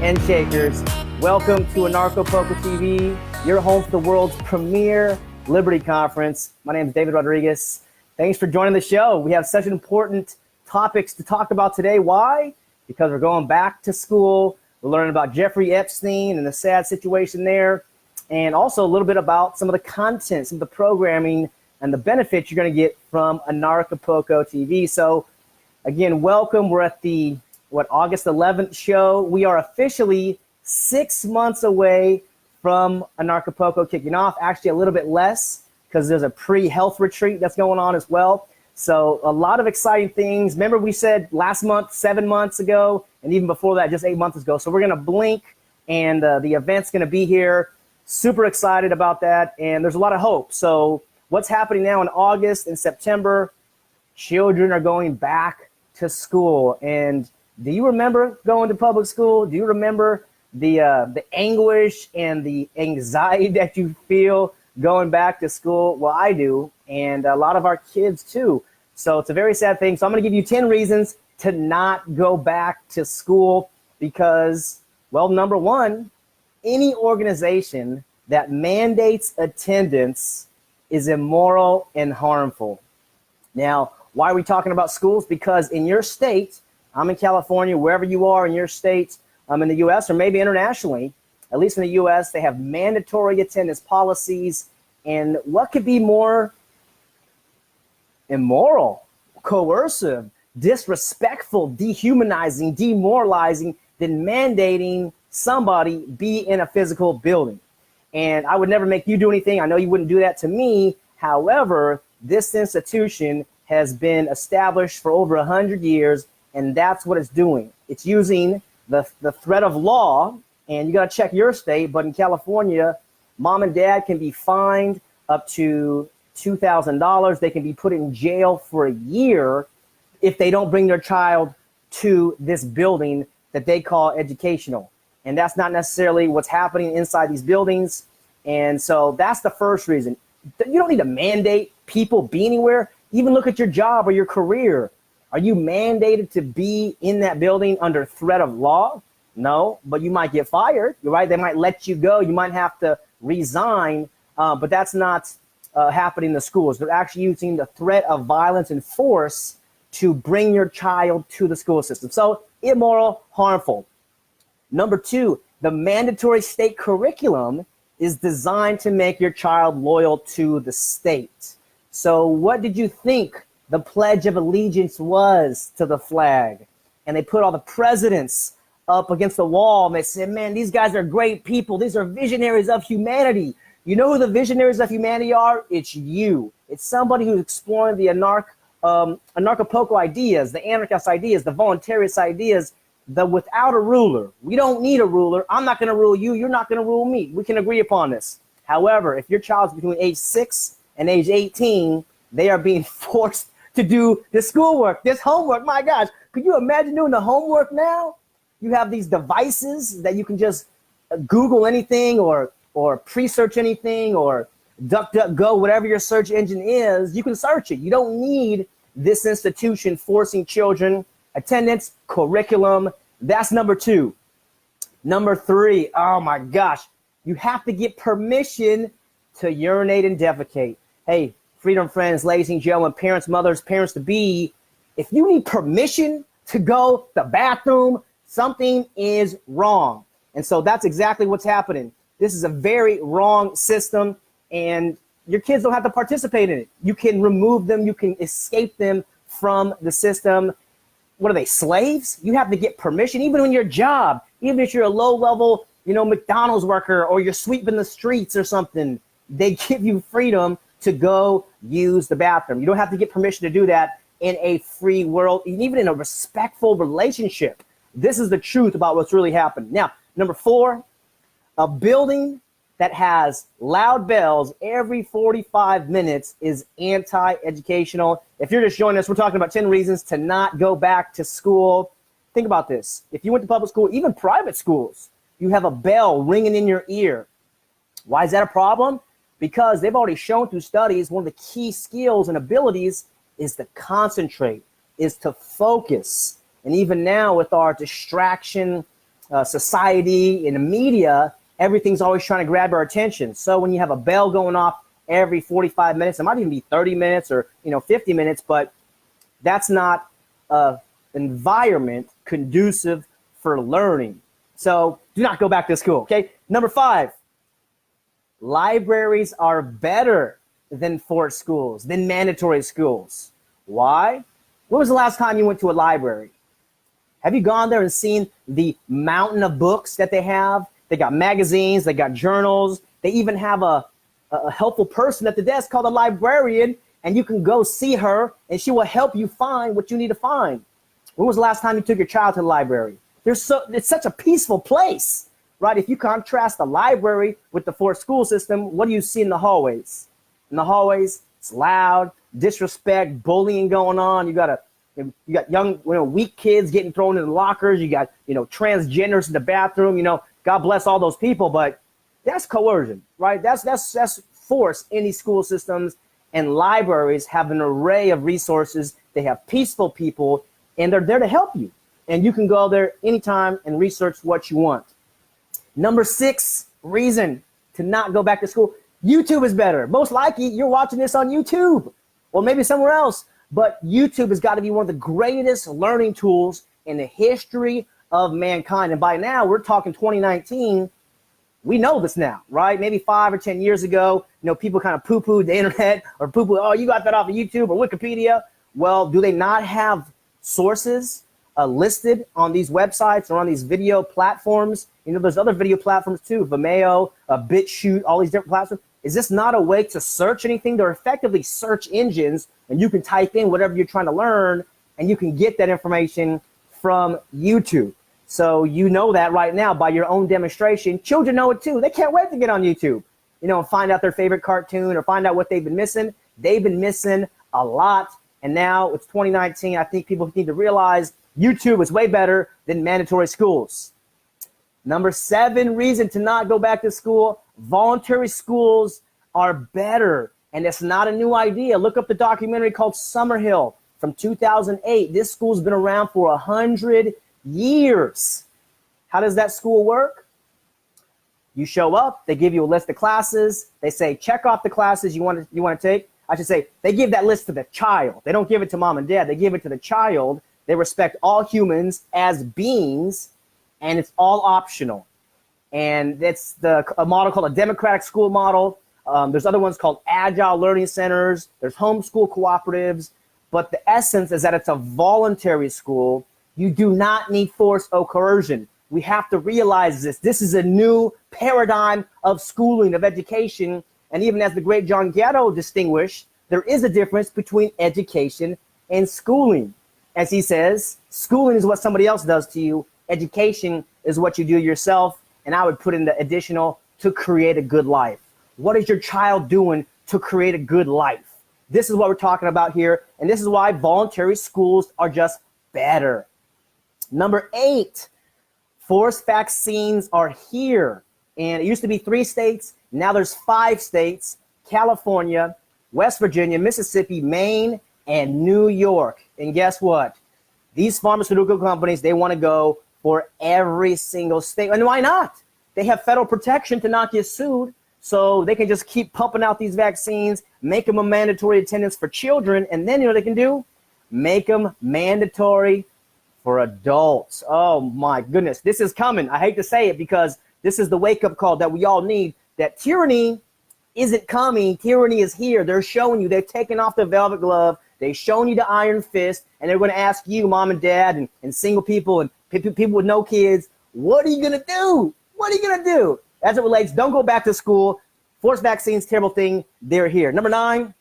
and shakers. Welcome to Anarchapulco TV, your home for the world's premier Liberty Conference. My name is David Rodriguez. Thanks for joining the show. We have such important topics to talk about today. Why? Because we're going back to school. We're learning about Jeffrey Epstein and the sad situation there, and also a little bit about some of the content, some of the programming, and the benefits you're going to get from Anarchapulco TV. So, again, welcome. We're at the August 11th show. We are officially 6 months away from Anarchapulco kicking off. Actually, a little bit less because there's a pre-health retreat that's going on as well. So a lot of exciting things. Remember we said last month, 7 months ago, and even before that, just 8 months ago. So we're going to blink, and the event's going to be here. Super excited about that, and there's a lot of hope. So what's happening now in August and September, children are going back to school. And do you remember going to public school? Do you remember the anguish and the anxiety that you feel going back to school? Well, I do, and a lot of our kids too. So it's a very sad thing. So I'm going to give you 10 reasons to not go back to school because, well, number one, any organization that mandates attendance is immoral and harmful. Now, why are we talking about schools? Because in your state, I'm in California, wherever you are in your state, in the U.S. or maybe internationally, at least in the U.S., they have mandatory attendance policies. And what could be more immoral, coercive, disrespectful, dehumanizing, demoralizing than mandating somebody be in a physical building? And I would never make you do anything. I know you wouldn't do that to me. However, this institution has been established for over 100 years, and that's what it's doing. It's using the threat of law, and you got to check your state, but in California, mom and dad can be fined up to $2,000. They can be put in jail for a year if they don't bring their child to this building that they call educational. And that's not necessarily what's happening inside these buildings. And so that's the first reason. You don't need to mandate people be anywhere. Even look at your job or your career. Are you mandated to be in that building under threat of law? No, but you might get fired. You're right. They might let you go. You might have to resign, but that's not happening in the schools. They're actually using the threat of violence and force to bring your child to the school system. So immoral, harmful. Number two, the mandatory state curriculum is designed to make your child loyal to the state. So what did you think the Pledge of Allegiance was to the flag? And they put all the presidents up against the wall, and they said, man, these guys are great people. These are visionaries of humanity. You know who the visionaries of humanity are? It's you. It's somebody who's exploring the Anarchapulco ideas, the anarchist ideas, the voluntarist ideas, the without a ruler. We don't need a ruler. I'm not going to rule you. You're not going to rule me. We can agree upon this. However, if your child's between age 6 and age 18, they are being forced to do this schoolwork, this homework. My gosh, could you imagine doing the homework now? You have these devices that you can just Google anything or pre-search anything or DuckDuckGo, whatever your search engine is, you can search it. You don't need this institution forcing children attendance, curriculum. That's number two. Number three, oh my gosh, you have to get permission to urinate and defecate. Hey, Freedom Friends, ladies and gentlemen, parents, mothers, parents to be, if you need permission to go to the bathroom, something is wrong. And so that's exactly what's happening. This is a very wrong system, and your kids don't have to participate in it. You can remove them. You can escape them from the system. What are they, slaves? You have to get permission, even on your job, even if you're a low-level, McDonald's worker or you're sweeping the streets or something. They give you freedom to go use the bathroom. You don't have to get permission to do that in a free world, and even in a respectful relationship. This is the truth about what's really happened. Now, number four, a building that has loud bells every 45 minutes is anti-educational. If you're just joining us, we're talking about 10 reasons to not go back to school. Think about this. If you went to public school, even private schools, you have a bell ringing in your ear. Why is that a problem? Because they've already shown through studies one of the key skills and abilities is to concentrate, is to focus. And even now with our distraction society, in the media, everything's always trying to grab our attention. So when you have a bell going off every 45 minutes, it might even be 30 minutes or 50 minutes, but that's not an environment conducive for learning. So do not go back to school, okay? Number 5, libraries are better than forced schools, than mandatory schools. Why? When was the last time you went to a library? Have you gone there and seen the mountain of books that they have? They got magazines, they got journals, they even have a helpful person at the desk called a librarian, and you can go see her and she will help you find what you need to find. When was the last time you took your child to the library? It's such a peaceful place, right? If you contrast the library with the forced school system, what do you see in the hallways? In the hallways, it's loud, disrespect, bullying going on. You got young, weak kids getting thrown in the lockers. You got, transgenders in the bathroom. God bless all those people, but that's coercion, right? That's force in these school systems. And libraries have an array of resources. They have peaceful people, and they're there to help you. And you can go there anytime and research what you want. Number 6 reason to not go back to school. YouTube is better. Most likely you're watching this on YouTube or maybe somewhere else, but YouTube has got to be one of the greatest learning tools in the history of mankind. And by now we're talking 2019. We know this now, right? Maybe 5 or 10 years ago, people kind of poo-pooed the internet or poo-pooed, oh, you got that off of YouTube or Wikipedia. Well, do they not have sources listed on these websites or on these video platforms? There's other video platforms too, Vimeo, BitChute, all these different platforms. Is this not a way to search anything? They're effectively search engines, and you can type in whatever you're trying to learn, and you can get that information from YouTube. So you know that right now by your own demonstration. Children know it too. They can't wait to get on YouTube, and find out their favorite cartoon or find out what they've been missing. They've been missing a lot, and now it's 2019. I think people need to realize YouTube is way better than mandatory schools. Number 7 reason to not go back to school, voluntary schools are better. And it's not a new idea. Look up the documentary called Summerhill from 2008. This school's been around for 100 years. How does that school work? You show up, they give you a list of classes. They say, check off the classes you want to take. I should say, they give that list to the child. They don't give it to mom and dad. They give it to the child. They respect all humans as beings, and it's all optional. And it's a model called a democratic school model. There's other ones called agile learning centers. There's homeschool cooperatives. But the essence is that it's a voluntary school. You do not need force or coercion. We have to realize this. This is a new paradigm of schooling, of education. And even as the great John Gatto distinguished, there is a difference between education and schooling. As he says, schooling is what somebody else does to you. Education is what you do yourself. And I would put in the additional, to create a good life. What is your child doing to create a good life? This is what we're talking about here. And this is why voluntary schools are just better. Number 8, forced vaccines are here. And it used to be 3 states. Now there's 5 states: California, West Virginia, Mississippi, Maine, and New York. And guess what? These pharmaceutical companies, they want to go for every single state. And why not? They have federal protection to not get sued. So they can just keep pumping out these vaccines, make them a mandatory attendance for children. And then you know what they can do? Make them mandatory for adults. Oh my goodness. This is coming. I hate to say it because this is the wake-up call that we all need, that tyranny isn't coming. Tyranny is here. They're showing you. They've taken off the velvet glove. They've shown you the iron fist. And they're going to ask you, mom and dad, and single people and people with no kids, what are you going to do? What are you going to do? As it relates, don't go back to school. Forced vaccines, terrible thing. They're here. Number 9,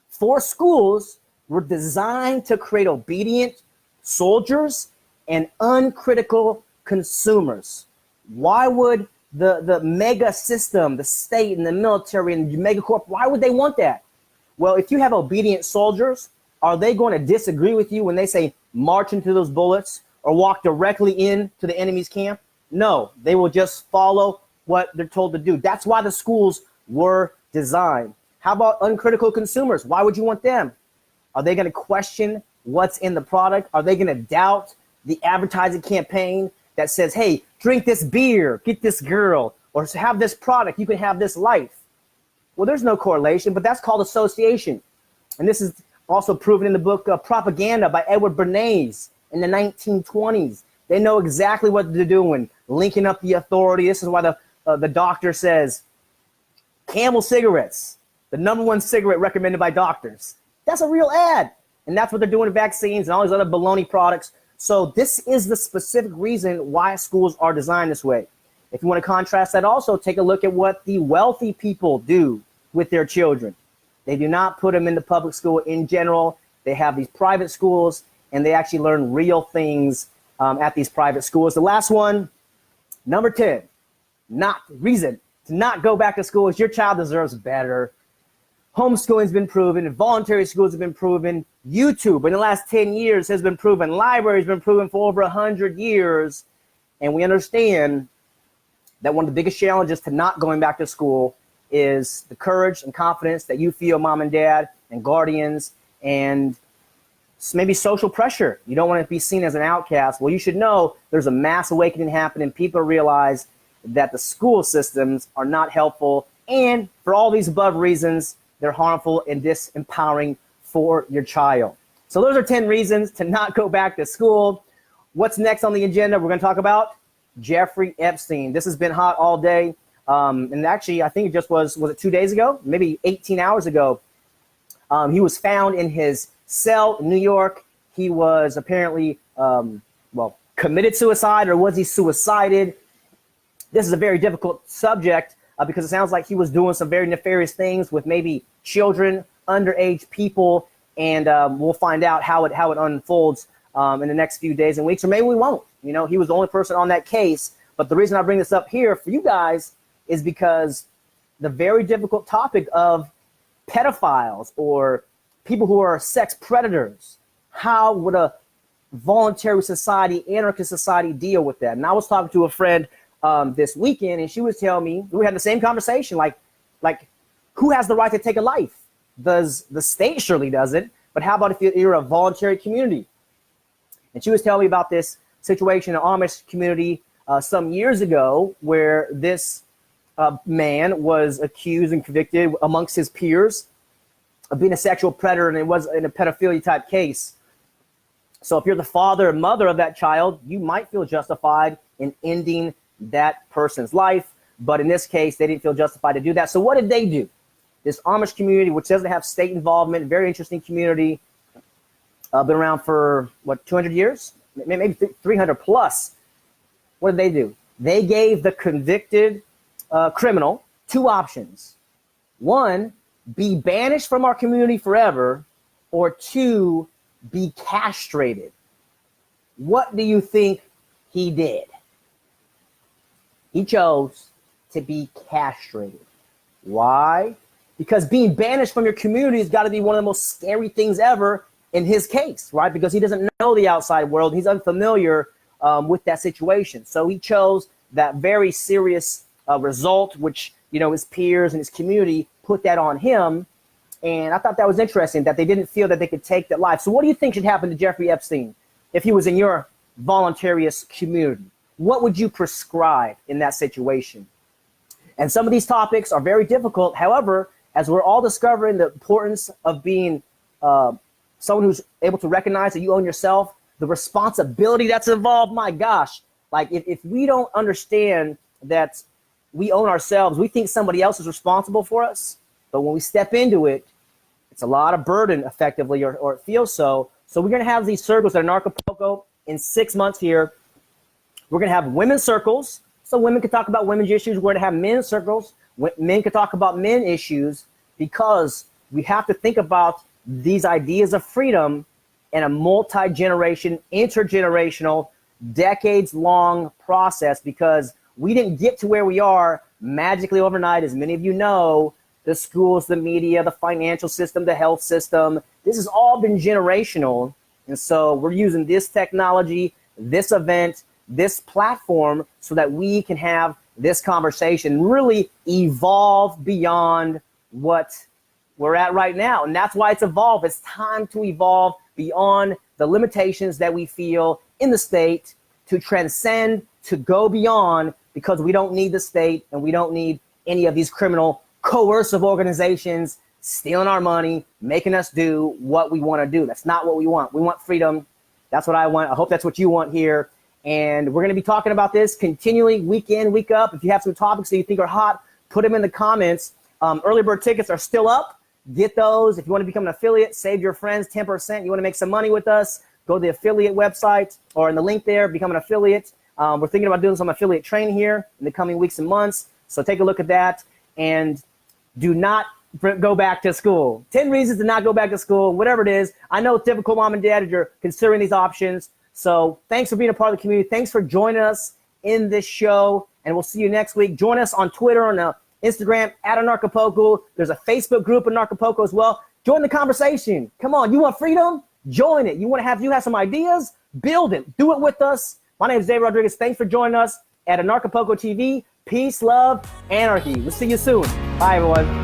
forced schools were designed to create obedient soldiers and uncritical consumers. Why would the mega system, the state and the military and the mega corp, why would they want that? Well, if you have obedient soldiers, are they going to disagree with you when they say march into those bullets or walk directly into the enemy's camp? No, they will just follow what they're told to do. That's why the schools were designed. How about uncritical consumers? Why would you want them? Are they going to question what's in the product? Are they going to doubt the advertising campaign? that says, hey, drink this beer, get this girl, or have this product, you can have this life. Well, there's no correlation, but that's called association. And this is also proven in the book Propaganda by Edward Bernays in the 1920s. They know exactly what they're doing, linking up the authority. This is why the doctor says, Camel cigarettes, the #1 cigarette recommended by doctors. That's a real ad. And that's what they're doing in vaccines and all these other baloney products. So this is the specific reason why schools are designed this way. If you want to contrast that also, take a look at what the wealthy people do with their children. They do not put them in the public school in general. They have these private schools, and they actually learn real things at these private schools. The last one, number 10, reason to not go back to school is your child deserves better. Homeschooling's been proven, and voluntary schools have been proven. YouTube in the last 10 years has been proven. Libraries have been proven for over 100 years. And we understand that one of the biggest challenges to not going back to school is the courage and confidence that you feel, mom and dad and guardians, and maybe social pressure. You don't want to be seen as an outcast. Well, you should know there's a mass awakening happening. People realize that the school systems are not helpful. And for all these above reasons, they're harmful and disempowering for your child. So those are 10 reasons to not go back to school. What's next on the agenda? We're going to talk about Jeffrey Epstein. This has been hot all day. And actually, I think it just was it 2 days ago? Maybe 18 hours ago. He was found in his cell in New York. He was apparently, committed suicide, or was he suicided? This is a very difficult subject because it sounds like he was doing some very nefarious things with maybe children, underage people, and we'll find out how it unfolds in the next few days and weeks, or maybe we won't. You know, he was the only person on that case. But the reason I bring this up here for you guys is because the very difficult topic of pedophiles or people who are sex predators, how would a voluntary society, anarchist society deal with that? And I was talking to a friend this weekend, and she was telling me, we had the same conversation, like who has the right to take a life? Does the state? Surely doesn't. But how about if you're a voluntary community? And she was telling me about this situation in the Amish community some years ago where this man was accused and convicted amongst his peers of being a sexual predator, and it was in a pedophilia type case. So if you're the father or mother of that child, you might feel justified in ending that person's life. But in this case, they didn't feel justified to do that. So what did they do? This Amish community, which doesn't have state involvement, very interesting community, been around for, 200 years? Maybe 300 plus. What did they do? They gave the convicted criminal two options. One, be banished from our community forever, or two, be castrated. What do you think he did? He chose to be castrated. Why? Because being banished from your community has got to be one of the most scary things ever in his case, right? Because he doesn't know the outside world. He's unfamiliar with that situation. So he chose that very serious result, which, his peers and his community put that on him. And I thought that was interesting that they didn't feel that they could take that life. So what do you think should happen to Jeffrey Epstein if he was in your voluntarist community? What would you prescribe in that situation? And some of these topics are very difficult. However, as we're all discovering the importance of being someone who's able to recognize that you own yourself, the responsibility that's involved, my gosh, like if we don't understand that we own ourselves, we think somebody else is responsible for us. But when we step into it, it's a lot of burden effectively, or it feels so. So we're going to have these circles at Anarchapulco in 6 months here. We're going to have women's circles, so women can talk about women's issues. We're going to have men's circles. Men can talk about men issues, because we have to think about these ideas of freedom in a multi-generation, intergenerational, decades-long process, because we didn't get to where we are magically overnight. As many of you know, the schools, the media, the financial system, the health system, this has all been generational. And so we're using this technology, this event, this platform, so that we can have this conversation really evolve beyond what we're at right now. And that's why it's evolved. It's time to evolve beyond the limitations that we feel in the state to transcend, to go beyond, because we don't need the state and we don't need any of these criminal coercive organizations stealing our money, making us do what we want to do. That's not what we want. We want freedom. That's what I want. I hope that's what you want here. And we're going to be talking about this continually, week in, week up. If you have some topics that you think are hot, put them in the comments. Early bird tickets are still up. Get those. If you want to become an affiliate, save your friends 10%. You want to make some money with us, go to the affiliate website or in the link there, become an affiliate. We're thinking about doing some affiliate training here in the coming weeks and months. So take a look at that, and do not go back to school. 10 reasons to not go back to school, whatever it is. I know it's difficult, mom and dad, if you're considering these options. So thanks for being a part of the community. Thanks for joining us in this show, and we'll see you next week. Join us on Twitter and Instagram at Anarchapulco. There's a Facebook group in Anarchapulco as well. Join the conversation. Come on, you want freedom? Join it. You have some ideas? Build it. Do it with us. My name is Dave Rodriguez. Thanks for joining us at Anarchapulco TV. Peace, love, anarchy. We'll see you soon. Bye, everyone.